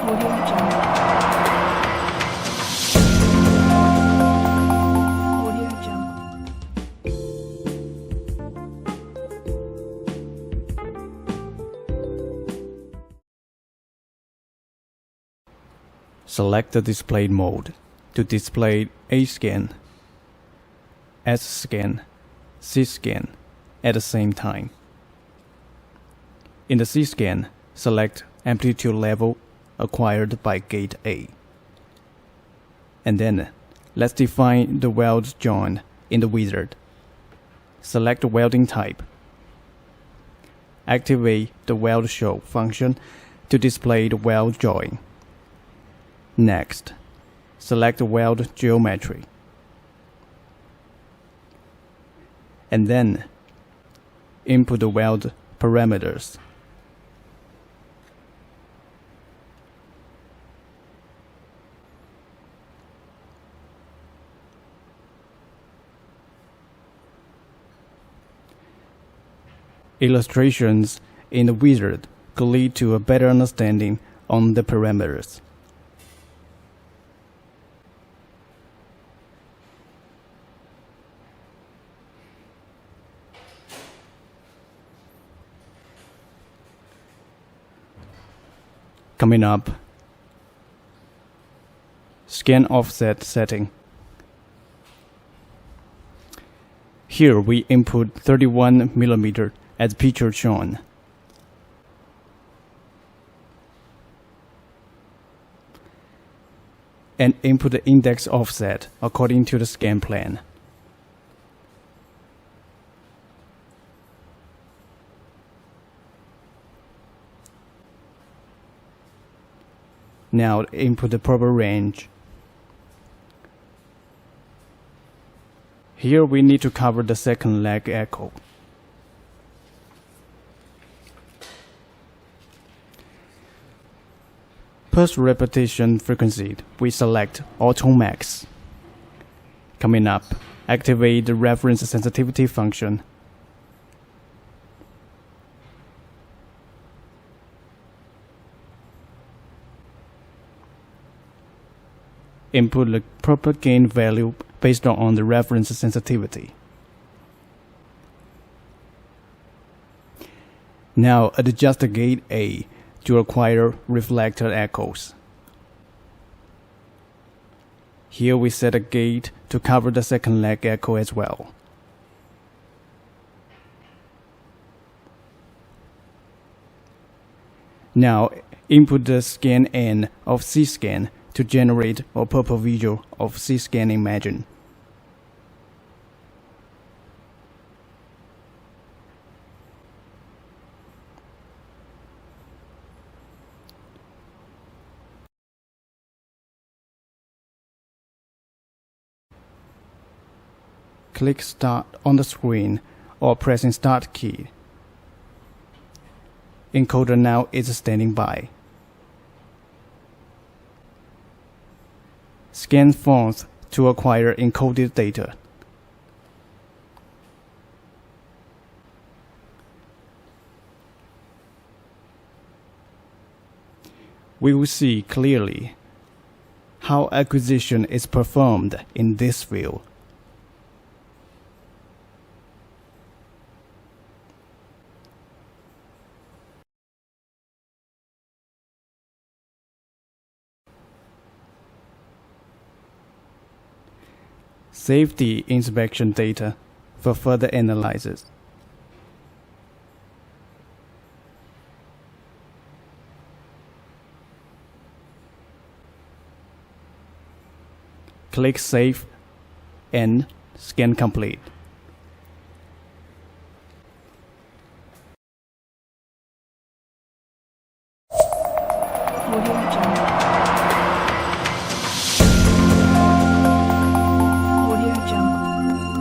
Audio Jungle. Audio Jungle. Select the display mode to display A-scan, S-scan, C-scan at the same time. In the C-scan, select amplitude level acquired by gate A. And then, let's define the weld joint in the wizard. Select welding type. Activate the weld show function to display the weld joint. Next, select weld geometry. And then, input the weld parameters. Illustrations in the wizard could lead to a better understanding on the parameters. Coming up, scan offset setting. Here we input 31 mm as picture shown. And input the index offset according to the scan plan. Now input the proper range. Here we need to cover the second leg echo. Post-repetition frequency, we select Auto Max. Coming up, activate the reference sensitivity function. Input the proper gain value based on the reference sensitivity. Now adjust the gate A to acquire reflected echoes. Here we set a gate to cover the second leg echo as well. Now input the scan N of C-scan to generate a purple visual of C-scan imagine. Click Start on the screen or pressing Start key. Encoder now is standing by. Scan fonts to acquire encoded data. We will see clearly how acquisition is performed in this view. Save the inspection data for further analysis. Click Save and scan complete. Audio Jungle.